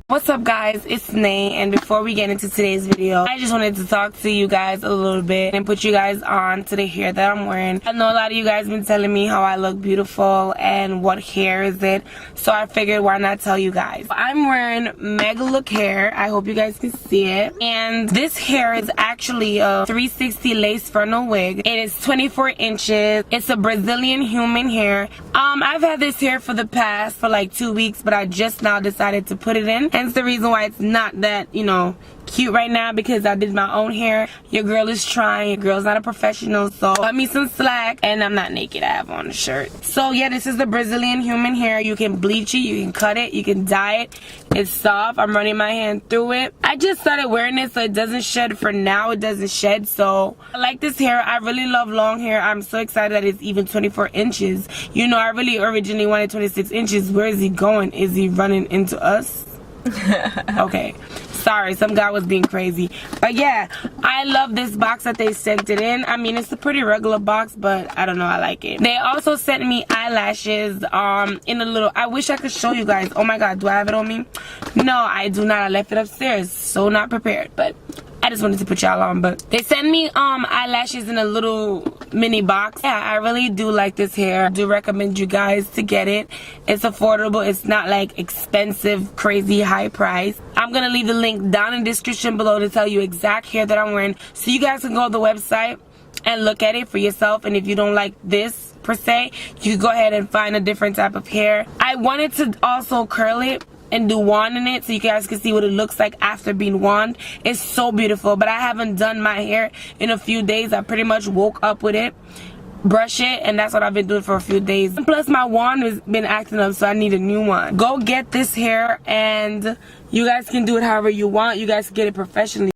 What's up guys, it's Nay, and before we get into today's video, I just wanted to talk to you guys a little bit and put you guys on to the hair that I'm wearing. I know a lot of you guys been telling me how I look beautiful and what hair is it, so I figured why not tell you guys. I'm wearing Megalook hair. I hope you guys can see it, and this hair is actually a 360 lace frontal wig. It is 24 inches. It's a Brazilian human hair. I've had this hair for the past like 2 weeks, but I just now decided to put it in. Hence the reason why it's not that, you know, cute right now, because I did my own hair. Your girl is trying. Your girl's not a professional, so cut me some slack. And I'm not naked. I have on a shirt. So yeah, this is the Brazilian human hair. You can bleach it, you can cut it, you can dye it. It's soft. I'm running my hand through it. I just started wearing it so it doesn't shed. For now it doesn't shed, so I like this hair. I really love long hair. I'm so excited that it's even 24 inches. You know, I really originally wanted 26 inches. Where is he going? Is he running into us? Okay, sorry, some guy was being crazy. But yeah, I love this box that they sent it in. I mean, it's a pretty regular box, but I don't know, I like it. They also sent me eyelashes in a little, I wish I could show you guys. Oh my god, do I have it on me? No, I do not. I left it upstairs, so not prepared, but I just wanted to put y'all on. But they sent me eyelashes in a little mini box. Yeah, I really do like this hair. I do recommend you guys to get it. It's affordable. It's not like expensive, crazy high price. I'm gonna leave the link down in the description below to tell you exact hair that I'm wearing, so you guys can go to the website and look at it for yourself. And if you don't like this per se, you can go ahead and find a different type of hair. I wanted to also curl it and do wand in it so you guys can see what it looks like after being wand. It's so beautiful, but I haven't done my hair in a few days. I pretty much woke up with it, brush it, and that's what I've been doing for a few days. And plus my wand has been acting up, so I need a new one. Go get this hair, and you guys can do it however you want. You guys can get it professionally.